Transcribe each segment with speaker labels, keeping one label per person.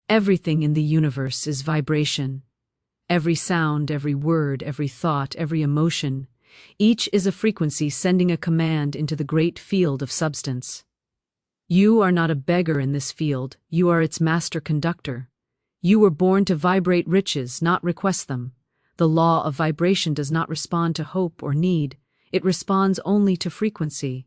Speaker 1: Everything in the universe is vibration. Every sound, every word, every thought, every emotion, each is a frequency sending a command into the great field of substance. You are not a beggar in this field, you are its master conductor. You were born to vibrate riches, not request them. The law of vibration does not respond to hope or need, it responds only to frequency.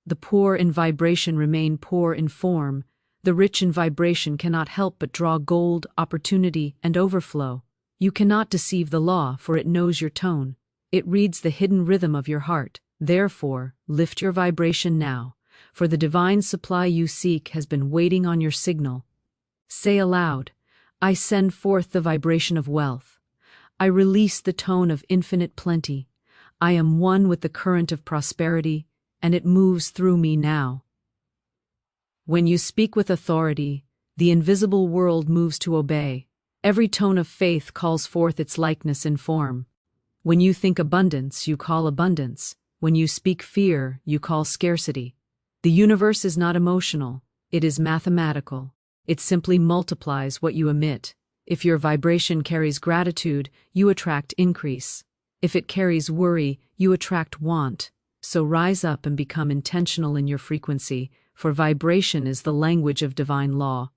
Speaker 1: The poor in vibration remain poor in form. The rich in vibration cannot help but draw gold, opportunity, and overflow. You cannot deceive the law, for it knows your tone. It reads the hidden rhythm of your heart. Therefore, lift your vibration now, for the divine supply you seek has been waiting on your signal. Say aloud, I send forth the vibration of wealth. I release the tone of infinite plenty. I am one with the current of prosperity, and it moves through me now. When you speak with authority, the invisible world moves to obey. Every tone of faith calls forth its likeness in form. When you think abundance, you call abundance. When you speak fear, you call scarcity. The universe is not emotional, it is mathematical. It simply multiplies what you emit. If your vibration carries gratitude, you attract increase. If it carries worry, you attract want. So rise up and become intentional in your frequency, for vibration is the language of divine law.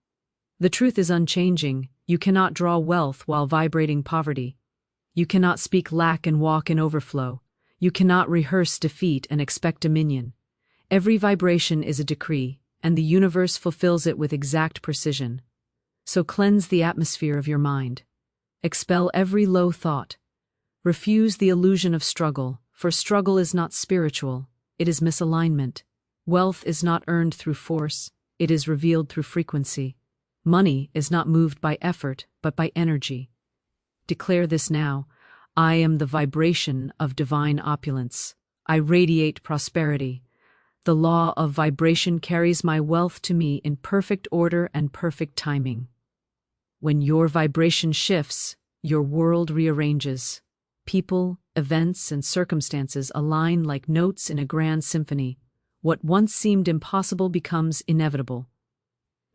Speaker 1: The truth is unchanging. You cannot draw wealth while vibrating poverty. You cannot speak lack and walk in overflow. You cannot rehearse defeat and expect dominion. Every vibration is a decree, and the universe fulfills it with exact precision. So cleanse the atmosphere of your mind. Expel every low thought. Refuse the illusion of struggle, for struggle is not spiritual, it is misalignment. Wealth is not earned through force, it is revealed through frequency. Money is not moved by effort, but by energy. Declare this now, I am the vibration of divine opulence. I radiate prosperity. The law of vibration carries my wealth to me in perfect order and perfect timing. When your vibration shifts, your world rearranges. People, events, and circumstances align like notes in a grand symphony. What once seemed impossible becomes inevitable.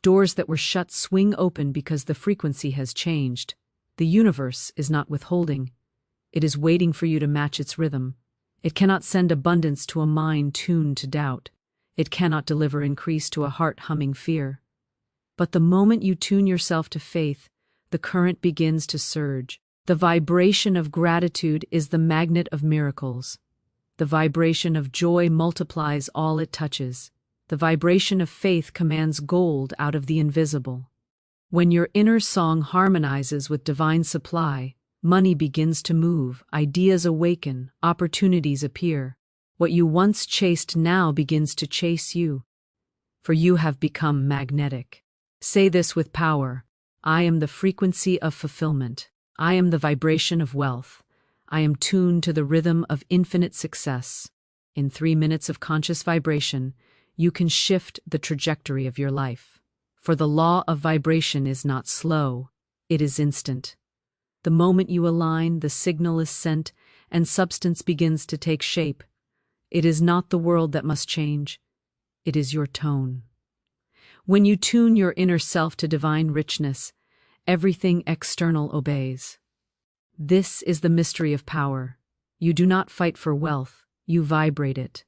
Speaker 1: Doors that were shut swing open because the frequency has changed. The universe is not withholding. It is waiting for you to match its rhythm. It cannot send abundance to a mind tuned to doubt. It cannot deliver increase to a heart humming fear. But the moment you tune yourself to faith, the current begins to surge. The vibration of gratitude is the magnet of miracles. The vibration of joy multiplies all it touches. The vibration of faith commands gold out of the invisible. When your inner song harmonizes with divine supply, money begins to move, ideas awaken, opportunities appear. What you once chased now begins to chase you. For you have become magnetic. Say this with power, I am the frequency of fulfillment. I am the vibration of wealth. I am tuned to the rhythm of infinite success. In 3 minutes of conscious vibration, you can shift the trajectory of your life. For the law of vibration is not slow, it is instant. The moment you align, the signal is sent, and substance begins to take shape. It is not the world that must change, it is your tone. When you tune your inner self to divine richness, everything external obeys. This is the mystery of power. You do not fight for wealth, you vibrate it.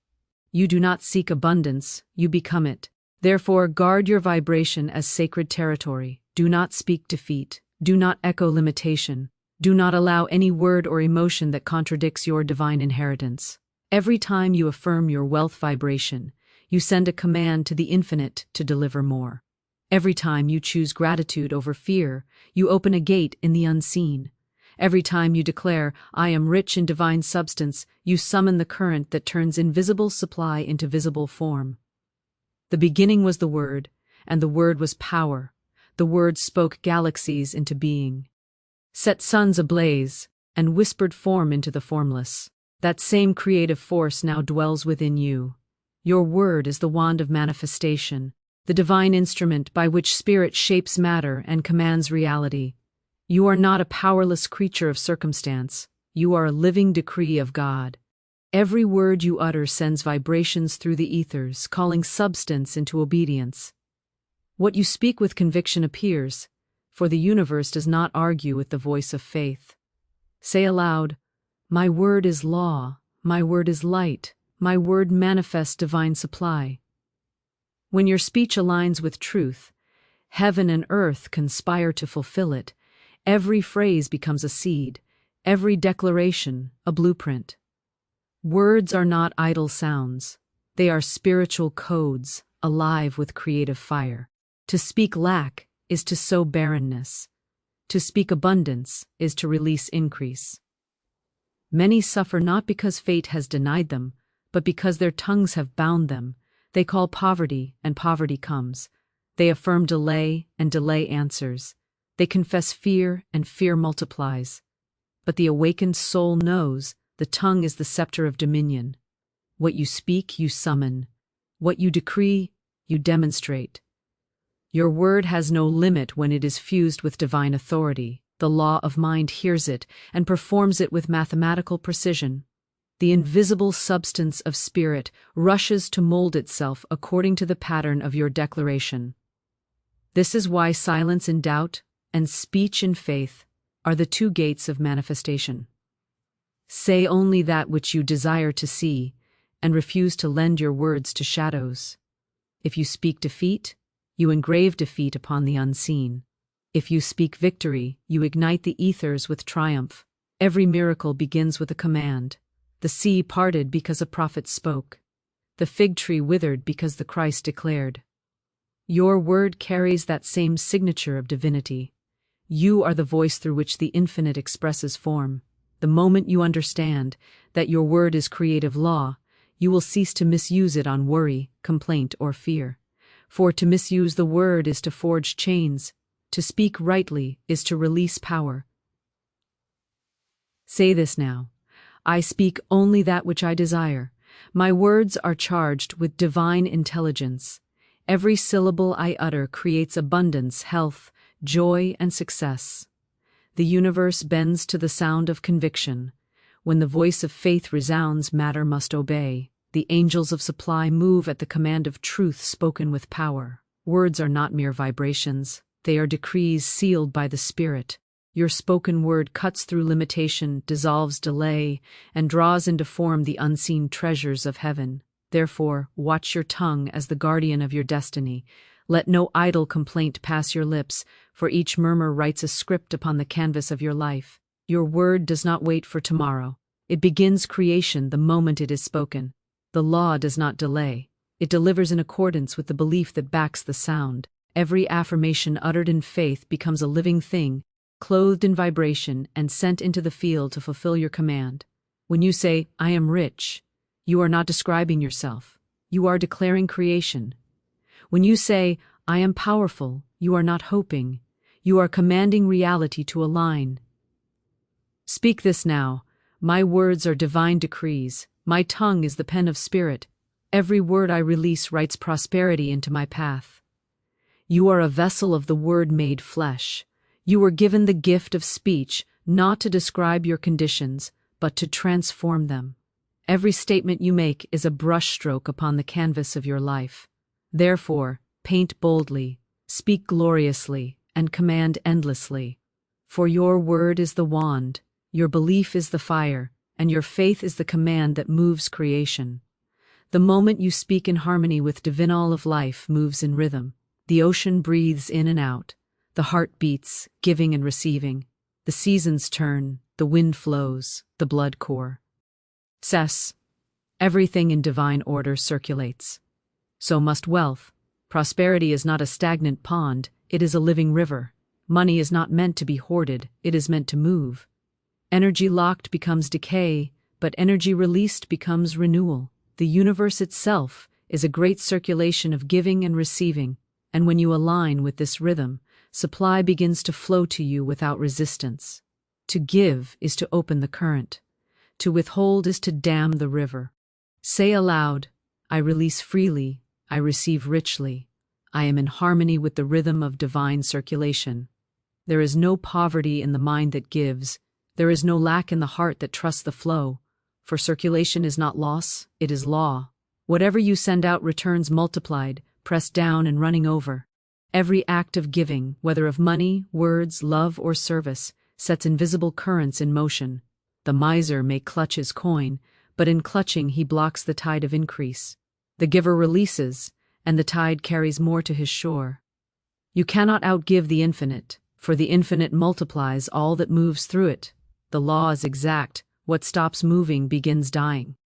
Speaker 1: You do not seek abundance, you become it. Therefore, guard your vibration as sacred territory. Do not speak defeat. Do not echo limitation. Do not allow any word or emotion that contradicts your divine inheritance. Every time you affirm your wealth vibration, you send a command to the infinite to deliver more. Every time you choose gratitude over fear, you open a gate in the unseen. Every time you declare, I am rich in divine substance, you summon the current that turns invisible supply into visible form. The beginning was the Word, and the Word was power. The Word spoke galaxies into being, set suns ablaze, and whispered form into the formless. That same creative force now dwells within you. Your word is the wand of manifestation, the divine instrument by which spirit shapes matter and commands reality. You are not a powerless creature of circumstance. You are a living decree of God. Every word you utter sends vibrations through the ethers, calling substance into obedience. What you speak with conviction appears. for the universe does not argue with the voice of faith. Say aloud, "My word is law, my word is light, my word manifests divine supply." When your speech aligns with truth, heaven and earth conspire to fulfill it. Every phrase becomes a seed, every declaration a blueprint. Words are not idle sounds. They are spiritual codes, alive with creative fire. To speak lack is to sow barrenness. To speak abundance is to release increase. Many suffer not because fate has denied them, but because their tongues have bound them. They call poverty, and poverty comes. They affirm delay, and delay answers. They confess fear, and fear multiplies. But the awakened soul knows the tongue is the scepter of dominion. What you speak, you summon. What you decree, you demonstrate. Your word has no limit when it is fused with divine authority. The law of mind hears it and performs it with mathematical precision. The invisible substance of spirit rushes to mold itself according to the pattern of your declaration. This is why silence in doubt and speech in faith are the two gates of manifestation. Say only that which you desire to see, and refuse to lend your words to shadows. If you speak defeat, you engrave defeat upon the unseen. If you speak victory, you ignite the ethers with triumph. Every miracle begins with a command. The sea parted because a prophet spoke. The fig tree withered because the Christ declared. Your word carries that same signature of divinity. You are the voice through which the infinite expresses form. The moment you understand that your word is creative law, you will cease to misuse it on worry, complaint, or fear. For to misuse the word is to forge chains. To speak rightly is to release power. Say this now. I speak only that which I desire. My words are charged with divine intelligence. Every syllable I utter creates abundance, health, joy, and success. The universe bends to the sound of conviction. When the voice of faith resounds, matter must obey. The angels of supply move at the command of truth spoken with power. Words are not mere vibrations. They are decrees sealed by the Spirit. Your spoken word cuts through limitation, dissolves delay, and draws into form the unseen treasures of heaven. Therefore, watch your tongue as the guardian of your destiny. Let no idle complaint pass your lips, for each murmur writes a script upon the canvas of your life. Your word does not wait for tomorrow. It begins creation the moment it is spoken. The law does not delay. It delivers in accordance with the belief that backs the sound. Every affirmation uttered in faith becomes a living thing, clothed in vibration and sent into the field to fulfill your command. When you say, "I am rich," you are not describing yourself. You are declaring creation. When you say, "I am powerful," you are not hoping. You are commanding reality to align. Speak this now. My words are divine decrees. My tongue is the pen of spirit. Every word I release writes prosperity into my path. You are a vessel of the word made flesh. You were given the gift of speech, not to describe your conditions, but to transform them. Every statement you make is a brushstroke upon the canvas of your life. Therefore, paint boldly, speak gloriously, and command endlessly. For your word is the wand, your belief is the fire, and your faith is the command that moves creation. The moment you speak in harmony with divinal of life moves in rhythm. The ocean breathes in and out. The heart beats, giving and receiving. The seasons turn, the wind flows, the blood core. Cess. Everything in divine order circulates. So must wealth. Prosperity is not a stagnant pond, it is a living river. Money is not meant to be hoarded, it is meant to move. Energy locked becomes decay, but energy released becomes renewal. The universe itself is a great circulation of giving and receiving, and when you align with this rhythm, supply begins to flow to you without resistance. To give is to open the current. To withhold is to dam the river. Say aloud, I release freely, I receive richly. I am in harmony with the rhythm of divine circulation. There is no poverty in the mind that gives. There is no lack in the heart that trusts the flow. For circulation is not loss, it is law. Whatever you send out returns multiplied, pressed down and running over. Every act of giving, whether of money, words, love, or service, sets invisible currents in motion. The miser may clutch his coin, but in clutching he blocks the tide of increase. The giver releases, and the tide carries more to his shore. You cannot outgive the infinite, for the infinite multiplies all that moves through it. The law is exact: what stops moving begins dying.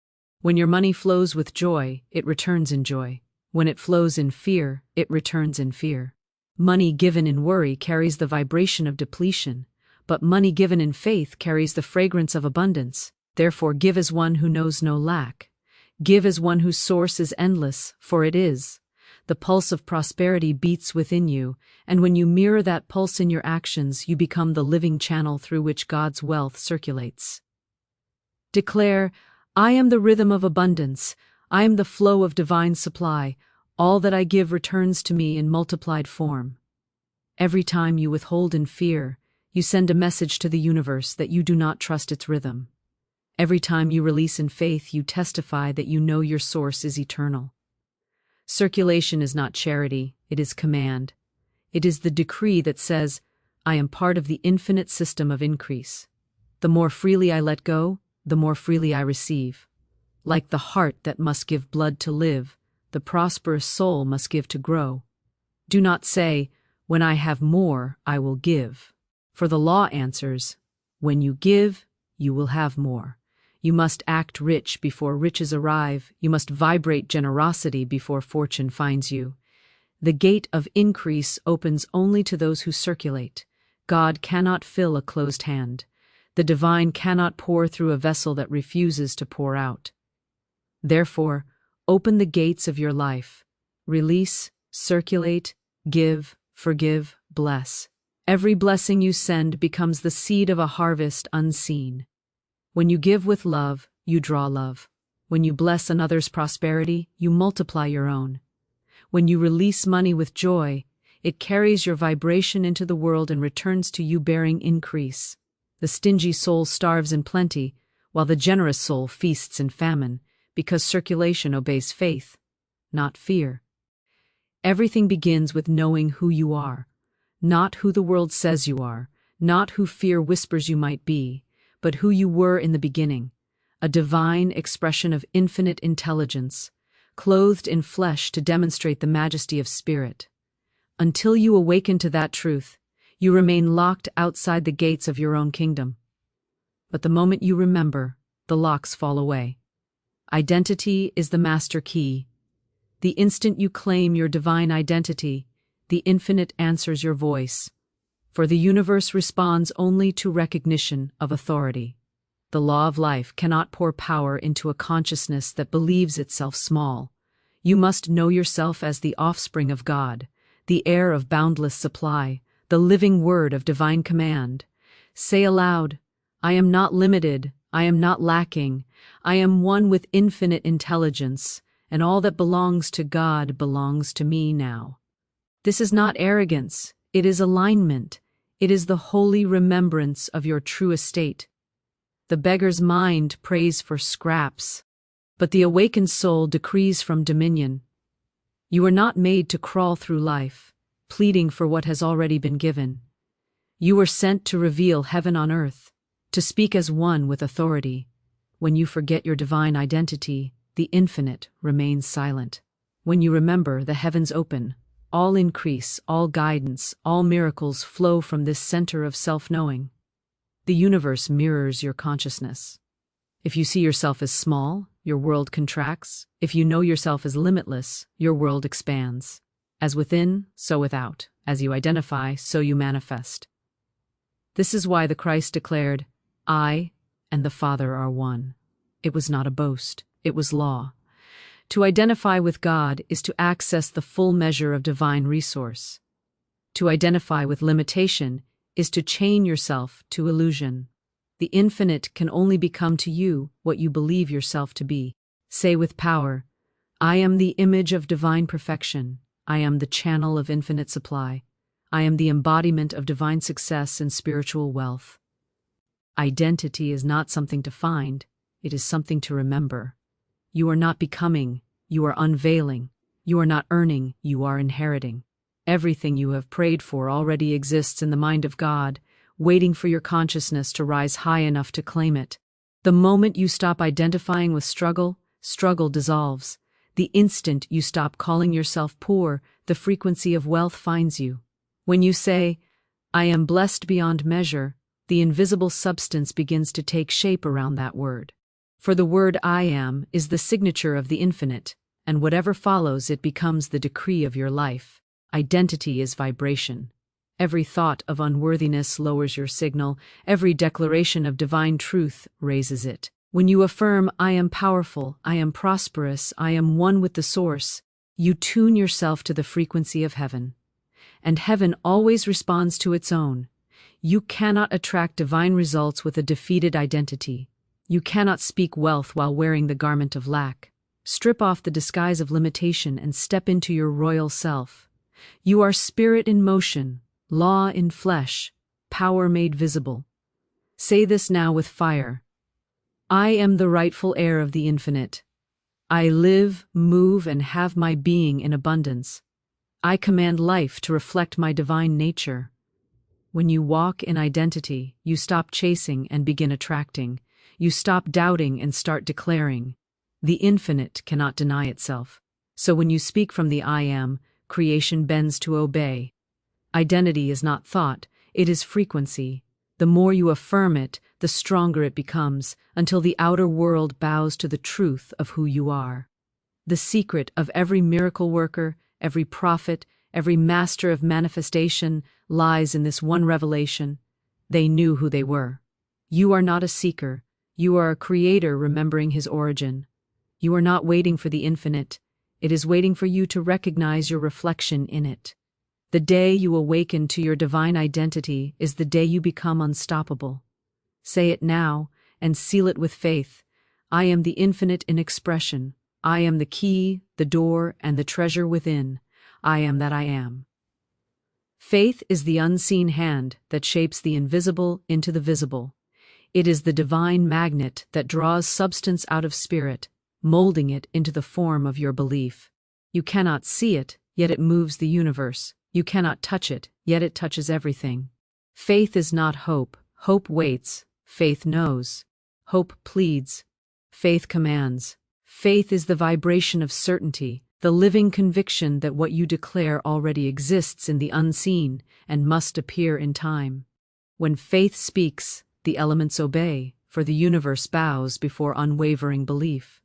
Speaker 1: When your money flows with joy, it returns in joy. When it flows in fear, it returns in fear. Money given in worry carries the vibration of depletion, but money given in faith carries the fragrance of abundance. Therefore, give as one who knows no lack. Give as one whose source is endless, for it is. The pulse of prosperity beats within you, and when you mirror that pulse in your actions, you become the living channel through which God's wealth circulates. Declare, I am the rhythm of abundance. I am the flow of divine supply. All that I give returns to me in multiplied form. Every time you withhold in fear, you send a message to the universe that you do not trust its rhythm. Every time you release in faith, you testify that you know your source is eternal. Circulation is not charity, it is command. It is the decree that says, I am part of the infinite system of increase. The more freely I let go, the more freely I receive. Like the heart that must give blood to live, the prosperous soul must give to grow. Do not say, when I have more, I will give. For the law answers, when you give, you will have more. You must act rich before riches arrive. You must vibrate generosity before fortune finds you. The gate of increase opens only to those who circulate. God cannot fill a closed hand. The divine cannot pour through a vessel that refuses to pour out. Therefore, open the gates of your life. Release, circulate, give, forgive, bless. Every blessing you send becomes the seed of a harvest unseen. When you give with love, you draw love. When you bless another's prosperity, you multiply your own. When you release money with joy, it carries your vibration into the world and returns to you bearing increase. The stingy soul starves in plenty, while the generous soul feasts in famine, because circulation obeys faith, not fear. Everything begins with knowing who you are, not who the world says you are, not who fear whispers you might be, but who you were in the beginning, a divine expression of infinite intelligence, clothed in flesh to demonstrate the majesty of spirit. Until you awaken to that truth, you remain locked outside the gates of your own kingdom. But the moment you remember, the locks fall away. Identity is the master key. The instant you claim your divine identity, the infinite answers your voice. For the universe responds only to recognition of authority. The law of life cannot pour power into a consciousness that believes itself small. You must know yourself as the offspring of God, the heir of boundless supply, the living word of divine command. Say aloud, I am not limited, I am not lacking, I am one with infinite intelligence, and all that belongs to God belongs to me now. This is not arrogance, it is alignment. It is the holy remembrance of your true estate. The beggar's mind prays for scraps, but the awakened soul decrees from dominion. You are not made to crawl through life, pleading for what has already been given. You were sent to reveal heaven on earth, to speak as one with authority. When you forget your divine identity, the infinite remains silent. When you remember, the heavens open. All increase, all guidance, all miracles flow from this center of self-knowing. The universe mirrors your consciousness. If you see yourself as small, your world contracts. If you know yourself as limitless, your world expands. As within, so without. As you identify, so you manifest. This is why the Christ declared, I and the Father are one. It was not a boast, it was law. To identify with God is to access the full measure of divine resource. To identify with limitation is to chain yourself to illusion. The infinite can only become to you what you believe yourself to be. Say with power, I am the image of divine perfection. I am the channel of infinite supply. I am the embodiment of divine success and spiritual wealth. Identity is not something to find, it is something to remember. You are not becoming, you are unveiling. You are not earning, you are inheriting. Everything you have prayed for already exists in the mind of God, waiting for your consciousness to rise high enough to claim it. The moment you stop identifying with struggle, struggle dissolves. The instant you stop calling yourself poor, the frequency of wealth finds you. When you say, "I am blessed beyond measure," the invisible substance begins to take shape around that word. For the word "I am" is the signature of the infinite, and whatever follows it becomes the decree of your life. Identity is vibration. Every thought of unworthiness lowers your signal, every declaration of divine truth raises it. When you affirm, "I am powerful, I am prosperous, I am one with the source," you tune yourself to the frequency of heaven. And heaven always responds to its own. You cannot attract divine results with a defeated identity. You cannot speak wealth while wearing the garment of lack. Strip off the disguise of limitation and step into your royal self. You are spirit in motion, law in flesh, power made visible. Say this now with fire. I am the rightful heir of the infinite. I live, move, and have my being in abundance. I command life to reflect my divine nature. When you walk in identity, you stop chasing and begin attracting. You stop doubting and start declaring. The infinite cannot deny itself. So when you speak from the I am, creation bends to obey. Identity is not thought, it is frequency. The more you affirm it, the stronger it becomes, until the outer world bows to the truth of who you are. The secret of every miracle worker, every prophet, every master of manifestation lies in this one revelation. They knew who they were. You are not a seeker. You are a creator remembering his origin. You are not waiting for the infinite. It is waiting for you to recognize your reflection in it. The day you awaken to your divine identity is the day you become unstoppable. Say it now and seal it with faith. I am the infinite in expression. I am the key, the door, and the treasure within. I am that I am. Faith is the unseen hand that shapes the invisible into the visible. It is the divine magnet that draws substance out of spirit, molding it into the form of your belief. You cannot see it, yet it moves the universe. You cannot touch it, yet it touches everything. Faith is not hope. Hope waits. Faith knows. Hope pleads. Faith commands. Faith is the vibration of certainty, the living conviction that what you declare already exists in the unseen and must appear in time. When faith speaks, the elements obey, for the universe bows before unwavering belief.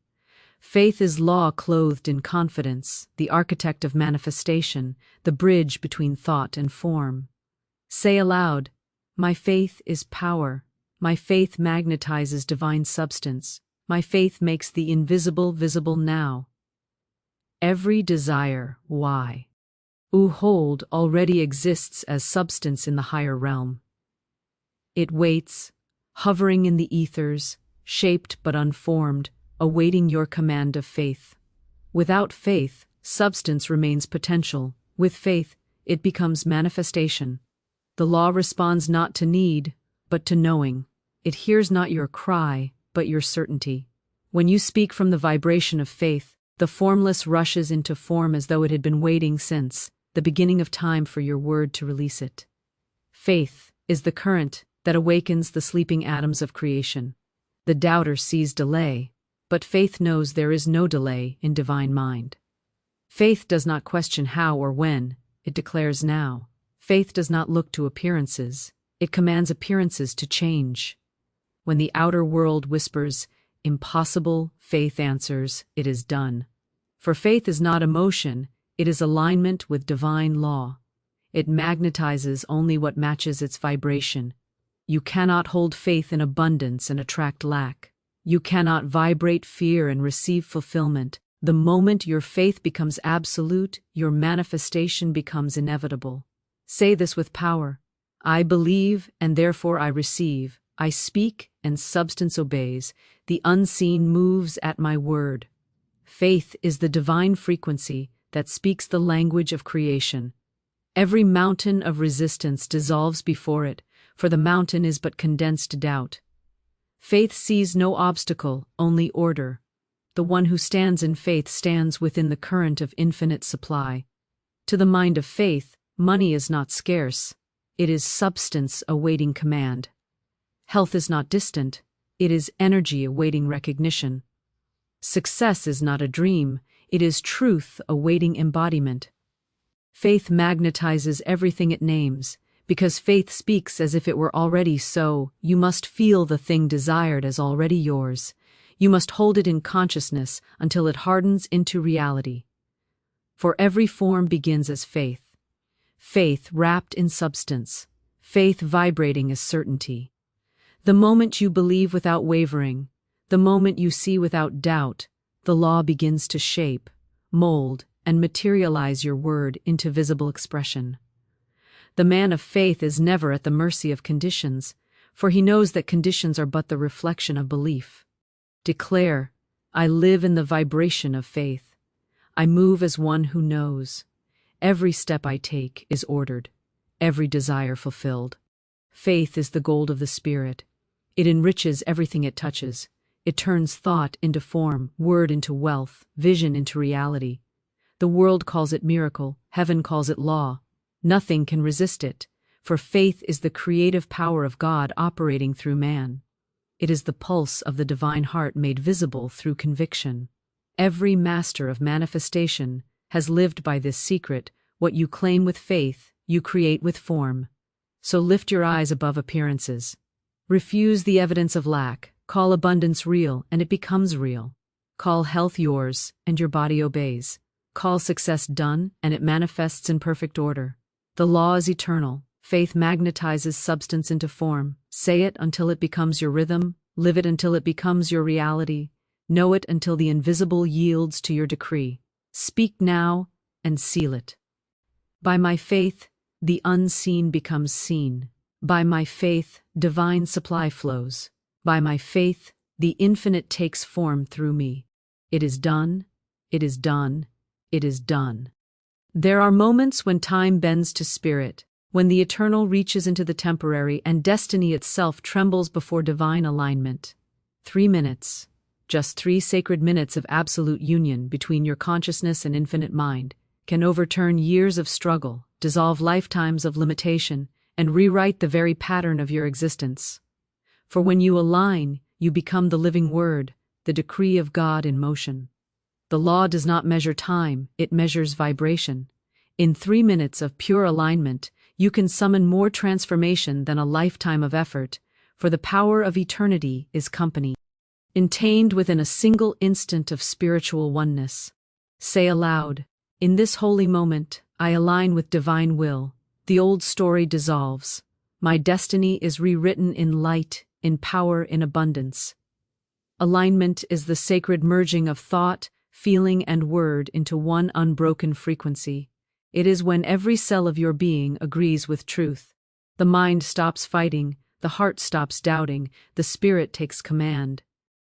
Speaker 1: Faith is law clothed in confidence, the architect of manifestation, the bridge between thought and form. Say aloud, my faith is power. My faith magnetizes divine substance. My faith makes the invisible visible now. Every desire, why, hold already exists as substance in the higher realm. It waits, hovering in the ethers, shaped but unformed, awaiting your command of faith. Without faith, substance remains potential. With faith, it becomes manifestation. The law responds not to need, but to knowing. It hears not your cry, but your certainty. When you speak from the vibration of faith, the formless rushes into form as though it had been waiting since the beginning of time for your word to release it. Faith is the current that awakens the sleeping atoms of creation. The doubter sees delay, but faith knows there is no delay in divine mind. Faith does not question how or when, it declares now. Faith does not look to appearances, it commands appearances to change. When the outer world whispers, impossible, faith answers, it is done. For faith is not emotion, it is alignment with divine law. It magnetizes only what matches its vibration. You cannot hold faith in abundance and attract lack. You cannot vibrate fear and receive fulfillment. The moment your faith becomes absolute, your manifestation becomes inevitable. Say this with power. I believe, and therefore I receive. I speak, and substance obeys. The unseen moves at my word. Faith is the divine frequency that speaks the language of creation. Every mountain of resistance dissolves before it, for the mountain is but condensed doubt. Faith sees no obstacle, only order. The one who stands in faith stands within the current of infinite supply. To the mind of faith, Money is not scarce, it is substance awaiting command. Health is not distant, it is energy awaiting recognition. Success is not a dream, it is truth awaiting embodiment. Faith magnetizes everything it names. Because faith speaks as if it were already so, you must feel the thing desired as already yours. You must hold it in consciousness until it hardens into reality. For every form begins as faith. Faith wrapped in substance. Faith vibrating as certainty. The moment you believe without wavering, the moment you see without doubt, the law begins to shape, mold, and materialize your word into visible expression. The man of faith is never at the mercy of conditions, for he knows that conditions are but the reflection of belief. Declare, I live in the vibration of faith. I move as one who knows. Every step I take is ordered, every desire fulfilled. Faith is the gold of the spirit. It enriches everything it touches. It turns thought into form, word into wealth, vision into reality. The world calls it miracle, heaven calls it law. Nothing can resist it, for faith is the creative power of God operating through man. It is the pulse of the divine heart made visible through conviction. Every master of manifestation has lived by this secret: what you claim with faith, you create with form. So lift your eyes above appearances. Refuse the evidence of lack, call abundance real, and it becomes real. Call health yours, and your body obeys. Call success done, and it manifests in perfect order. The law is eternal. Faith magnetizes substance into form. Say it until it becomes your rhythm. Live it until it becomes your reality. Know it until the invisible yields to your decree. Speak now and seal it. By my faith, the unseen becomes seen. By my faith, divine supply flows. By my faith, the infinite takes form through me. It is done. It is done. It is done. There are moments when time bends to spirit, when the eternal reaches into the temporary and destiny itself trembles before divine alignment. 3 minutes, just 3 sacred minutes of absolute union between your consciousness and infinite mind, can overturn years of struggle, dissolve lifetimes of limitation, and rewrite the very pattern of your existence. For when you align, you become the living word, the decree of God in motion. The law does not measure time, it measures vibration. In 3 minutes of pure alignment, you can summon more transformation than a lifetime of effort, for the power of eternity is company, contained within a single instant of spiritual oneness. Say aloud, in this holy moment, I align with divine will. The old story dissolves. My destiny is rewritten in light, in power, in abundance. Alignment is the sacred merging of thought, feeling, and word into one unbroken frequency. It is when every cell of your being agrees with truth. The mind stops fighting, the heart stops doubting, the spirit takes command.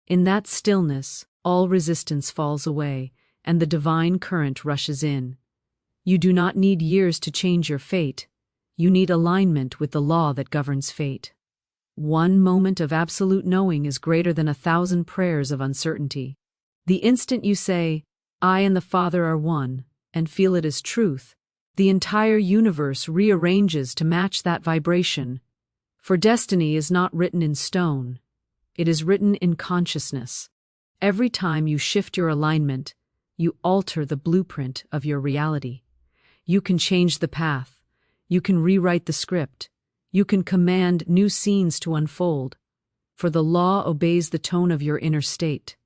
Speaker 1: In that stillness, all resistance falls away, and the divine current rushes in. You do not need years to change your fate. You need alignment with the law that governs fate. 1 moment of absolute knowing is greater than 1,000 prayers of uncertainty. The instant you say, I and the Father are one, and feel it as truth, the entire universe rearranges to match that vibration. For destiny is not written in stone. It is written in consciousness. Every time you shift your alignment, you alter the blueprint of your reality. You can change the path. You can rewrite the script. You can command new scenes to unfold. For the law obeys the tone of your inner state.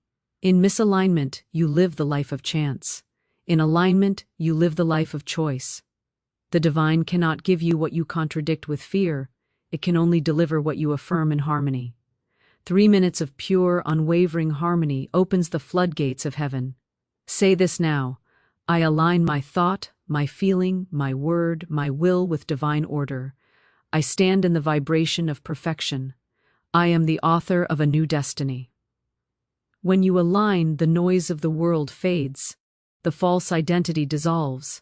Speaker 1: In misalignment, you live the life of chance. In alignment, you live the life of choice. The divine cannot give you what you contradict with fear. It can only deliver what you affirm in harmony. 3 minutes of pure, unwavering harmony opens the floodgates of heaven. Say this now. I align my thought, my feeling, my word, my will with divine order. I stand in the vibration of perfection. I am the author of a new destiny. When you align, the noise of the world fades. The false identity dissolves.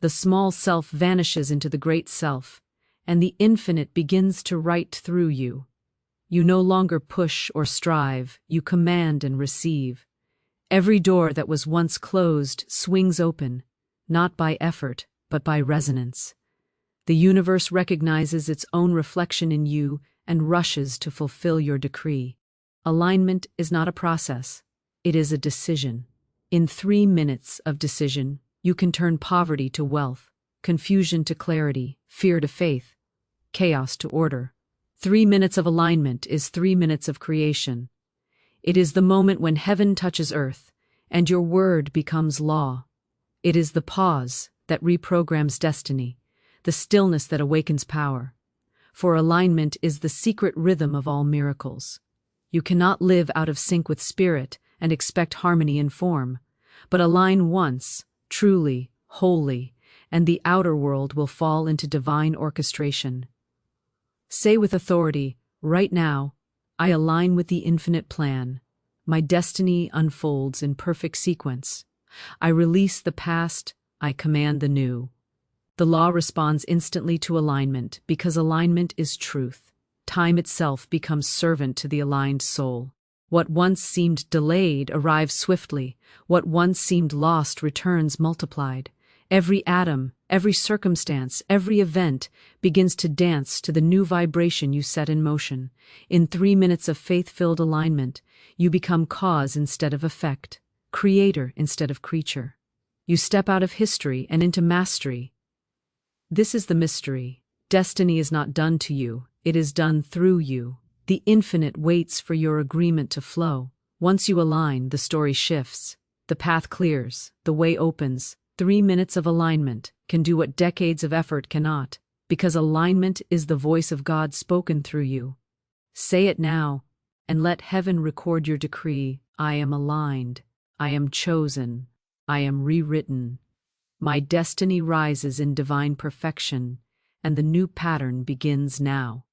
Speaker 1: The small self vanishes into the great self, and the infinite begins to write through you. You no longer push or strive, you command and receive. Every door that was once closed swings open, not by effort, but by resonance. The universe recognizes its own reflection in you and rushes to fulfill your decree. Alignment is not a process, it is a decision. In 3 minutes of decision, you can turn poverty to wealth, confusion to clarity, fear to faith, chaos to order. 3 minutes of alignment is 3 minutes of creation. It is the moment when heaven touches earth, and your word becomes law. It is the pause that reprograms destiny, the stillness that awakens power. For alignment is the secret rhythm of all miracles. You cannot live out of sync with spirit and expect harmony in form, but align once, truly, wholly, and the outer world will fall into divine orchestration. Say with authority, right now, I align with the infinite plan. My destiny unfolds in perfect sequence. I release the past, I command the new. The law responds instantly to alignment because alignment is truth. Time itself becomes servant to the aligned soul. What once seemed delayed arrives swiftly. What once seemed lost returns multiplied. Every atom, every circumstance, every event begins to dance to the new vibration you set in motion. In 3 minutes of faith-filled alignment, you become cause instead of effect, creator instead of creature. You step out of history and into mastery. This is the mystery. Destiny is not done to you, it is done through you. The infinite waits for your agreement to flow. Once you align, the story shifts. The path clears, the way opens. 3 minutes of alignment can do what decades of effort cannot, because alignment is the voice of God spoken through you. Say it now, and let heaven record your decree. I am aligned. I am chosen. I am rewritten. My destiny rises in divine perfection, and the new pattern begins now.